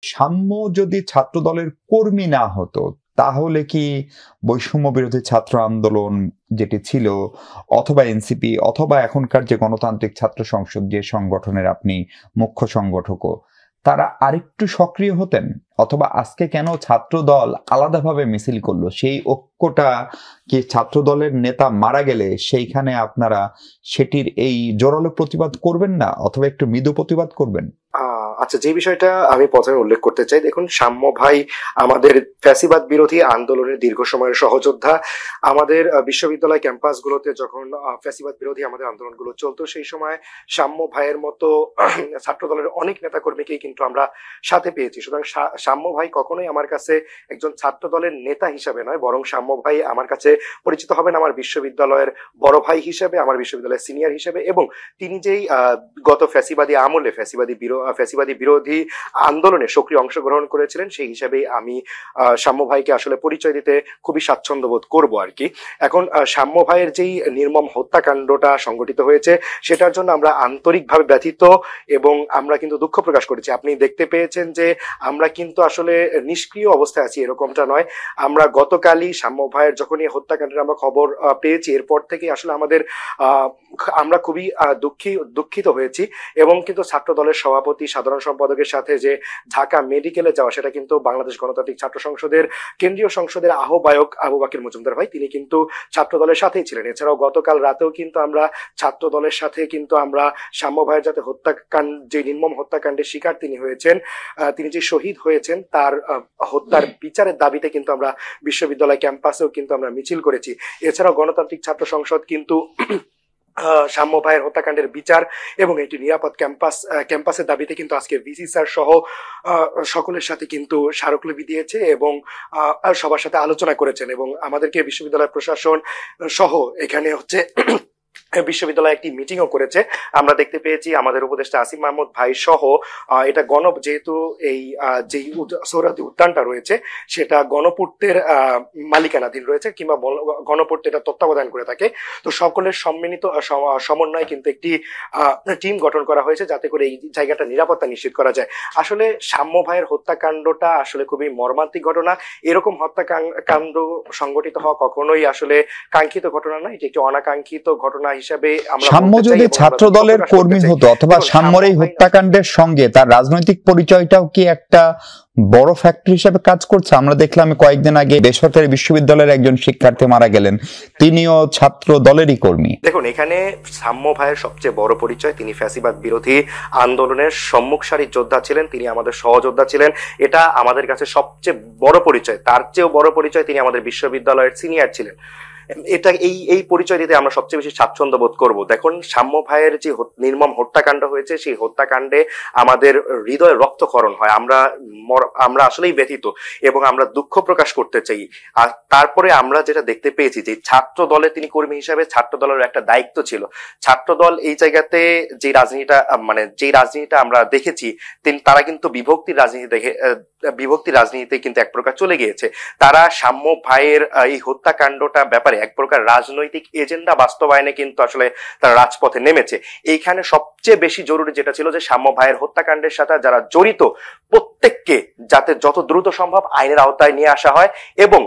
সাম্য যদি ছাত্র দলের কর্মী না হতো তাহলে কি বৈষম্য বিরোধী ছাত্র আন্দোলন যেটি ছিল অথবা এনসিপি অথবা এখনকার যে গণতান্ত্রিক ছাত্র সংসদ যে সংগঠনের আপনি মুখ্য সংগঠকও তারা আরেকটু সক্রিয় হতেন? অথবা আজকে কেন ছাত্র দল আলাদাভাবে মিছিল করলো? সেই ঐক্যটা কি ছাত্র দলের নেতা মারা গেলে সেইখানে আপনারা সেটির এই জোরালো প্রতিবাদ করবেন না অথবা একটু মৃদু প্রতিবাদ করবেন? আচ্ছা, যে বিষয়টা আমি প্রথমে উল্লেখ করতে চাই, দেখুন সাম্য ভাই আমাদের ফ্যাসিবাদ বিরোধী আন্দোলনের দীর্ঘ সময়ের সহযোদ্ধা। আমাদের বিশ্ববিদ্যালয় ক্যাম্পাসগুলোতে যখন ফ্যাসিবাদ বিরোধী আমাদের আন্দোলনগুলো চলতো সেই সময় সাম্য ভাইয়ের মতো ছাত্র দলের অনেক নেতাকর্মীকেই কিন্তু আমরা সাথে পেয়েছি। সুতরাং সাম্য ভাই কখনোই আমার কাছে একজন ছাত্র দলের নেতা হিসাবে নয়, বরং সাম্য ভাই আমার কাছে পরিচিত হবেন আমার বিশ্ববিদ্যালয়ের বড় ভাই হিসেবে, আমার বিশ্ববিদ্যালয়ের সিনিয়র হিসেবে, এবং তিনি যেই গত ফ্যাসিবাদী আমলে ফ্যাসিবাদী বিরোধী আন্দোলনে সক্রিয় অংশগ্রহণ করেছিলেন সেই হিসেবে আমি সাম্য ভাইকে আসলে পরিচয় দিতে খুবই স্বাচ্ছন্দ্য বোধ করবো আর কি। এখন সাম্য ভাইয়ের যেই নির্মম হত্যাকাণ্ডটা সংঘটিত হয়েছে সেটার জন্য আমরা আন্তরিকভাবে ব্যথিত এবং আমরা কিন্তু দুঃখ প্রকাশ করেছি। আপনি দেখতে পেয়েছেন যে আমরা কিন্তু আসলে নিষ্ক্রিয় অবস্থায় আছি এরকমটা নয়। আমরা গতকালই সাম্য ভাইয়ের যখনই হত্যাকাণ্ডের আমরা খবর পেয়েছি এরপর থেকে আসলে আমরা খুবই দুঃখিত হয়েছি এবং কিন্তু ছাত্র দলের সভাপতি সাধারণ সম্পাদকের সাথে যে ঢাকা মেডিকেলে যাওয়া, সেটা কিন্তু বাংলাদেশ গণতান্ত্রিক ছাত্র সংসদের কেন্দ্রীয় সংসদের আহ্বায়ক আবু বাকির মজুমদার ভাই তিনি কিন্তু ছাত্র দলের সাথেই ছিলেন। এছাড়াও গতকাল রাতেও কিন্তু আমরা ছাত্র দলের সাথে কিন্তু আমরা সাম্য ভাইয়ের যাতে হত্যাকাণ্ড, যে নির্মম হত্যাকাণ্ডের শিকার তিনি হয়েছেন, তিনি যে শহীদ হয়েছেন তার হত্যার বিচারের দাবিতে কিন্তু আমরা বিশ্ববিদ্যালয় ক্যাম্পাসেও কিন্তু আমরা মিছিল করেছি। এছাড়াও গণতান্ত্রিক ছাত্র সংসদ কিন্তু সাম্য ভাইয়ের হত্যাকাণ্ডের বিচার এবং একটি নিরাপদ ক্যাম্পাসের দাবিতে কিন্তু আজকে ভিসি স্যার সহ সকলের সাথে কিন্তু স্মারকলিপি দিয়েছে এবং সবার সাথে আলোচনা করেছেন এবং আমাদেরকে বিশ্ববিদ্যালয় প্রশাসন সহ এখানে বিশ্ববিদ্যালয়ে একটি মিটিংও করেছে। আমরা দেখতে পেয়েছি আমাদের উপদেষ্টা আসিফ মাহমুদ ভাই সহ এটা যেহেতু এই যে সোহরাওয়ার্দী উদ্যানটা রয়েছে সেটা গণপূর্তের মালিকানাধীন রয়েছে কিংবা গণপূর্ত এটা তত্ত্বাবধান করে থাকে, তো সকলের সম্মিলিত সমন্বয়ে কিন্তু একটি টিম গঠন করা হয়েছে যাতে করে এই জায়গাটা নিরাপত্তা নিশ্চিত করা যায়। আসলে সাম্য ভাইয়ের হত্যাকাণ্ডটা আসলে খুবই মর্মান্তিক ঘটনা। এরকম হত্যাকাণ্ড সংঘটিত হওয়া কখনোই আসলে কাঙ্ক্ষিত ঘটনা নয়, এটি একটি অনাকাঙ্ক্ষিত ঘটনা হিসাবে আমরা সাম্য যদি ছাত্র দলের কর্মী হতো অথবা সাম্যর এই হত্যাকাণ্ডের সঙ্গে তার রাজনৈতিক পরিচয়টাও কি একটা বড় ফ্যাক্টর হিসেবে কাজ করছে? আমরা দেখলাম কয়েকদিন আগে বেসরকারি বিশ্ববিদ্যালয়ের একজন শিক্ষার্থী মারা গেলেন, তিনিও ছাত্র দলেরই কর্মী। দেখুন, এখানে সাম্য ভাইয়ের সবচেয়ে বড় পরিচয় তিনি ফ্যাসিবাদ বিরোধী আন্দোলনের সম্মুখ সারির যোদ্ধা ছিলেন, তিনি আমাদের সহযোদ্ধা ছিলেন, এটা আমাদের কাছে সবচেয়ে বড় পরিচয়। তার চেয়েও বড় পরিচয় তিনি আমাদের বিশ্ববিদ্যালয়ের সিনিয়র ছিলেন। এটা এই পরিচয় দিতে আমরা সবচেয়ে বেশি স্বাচ্ছন্দ্য বোধ করবো। দেখুন, সাম্য ভাইয়ের যে নির্মম হত্যাকাণ্ড হয়েছে সেই হত্যাকাণ্ডে আমাদের হৃদয়ে রক্তক্ষরণ হয়। আমরা আসলেই ব্যথিত এবং আমরা দুঃখ প্রকাশ করতে চাই। আর তারপরে আমরা যেটা দেখতে পেয়েছি যে ছাত্র দলে তিনি কর্মী হিসাবে ছাত্র দলের একটা দায়িত্ব ছিল। ছাত্র দল এই জায়গাতে যে রাজনীতিটা আমরা দেখেছি তারা কিন্তু বিভক্তির রাজনীতিতে কিন্তু এক প্রকার চলে গিয়েছে। তারা সাম্য ভাইয়ের এই হত্যাকাণ্ডটা ব্যাপারে এক প্রকার রাজনৈতিক এজেন্ডা বাস্তবায়নে কিন্তু আসলে তারা রাজপথে নেমেছে। এইখানে সবচেয়ে বেশি জরুরি যেটা ছিল যে সাম্য ভাইয়ের হত্যাকাণ্ডের সাথে যারা জড়িত প্রত্যেককে যাতে যত দ্রুত সম্ভব আইনের আওতায় নিয়ে আসা হয় এবং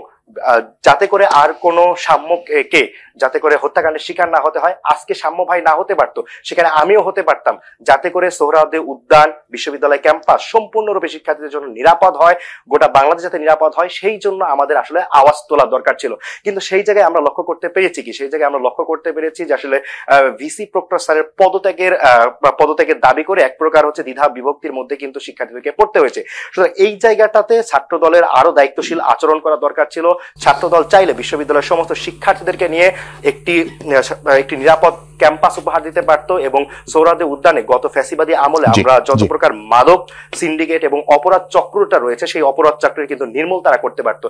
যাতে করে আর কোনো সাম্যকে যাতে করে হত্যাকাণ্ডের শিকার না হতে হয়। আজকে সাম্য ভাই না হতে পারতো, সেখানে আমিও হতে পারতাম, যাতে করে সোহরাওয়ার্দী উদ্যান বিশ্ববিদ্যালয় ক্যাম্পাস সম্পূর্ণরূপে শিক্ষার্থীদের জন্য নিরাপদ হয়, গোটা বাংলাদেশ যাতে নিরাপদ হয় সেই জন্য আমাদের আসলে আওয়াজ তোলা দরকার ছিল। কিন্তু সেই জায়গায় আমরা লক্ষ্য করতে পেরেছি যে আসলে ভিসি প্রক্টর স্যারের পদত্যাগের দাবি করে এক প্রকার দ্বিধা বিভক্তির মধ্যে কিন্তু শিক্ষার্থীদেরকে পড়তে হয়েছে। সুতরাং এই জায়গাটাতে ছাত্র দলের আরো দায়িত্বশীল আচরণ করা দরকার ছিল। ছাত্র দল চাইলে বিশ্ববিদ্যালয়ের সমস্ত শিক্ষার্থীদেরকে নিয়ে একটি নিরাপদ ক্যাম্পাস উপহার দিতে পারতো এবং সোহরাওয়ার্দী উদ্যানে গত ফ্যাসিবাদী আমলে আমরা যত প্রকার মাদক সিন্ডিকেট এবং অপরাধ চক্রটা রয়েছে সেই অপরাধ চক্রের কিন্তু নির্মূল তারা করতে পারতো।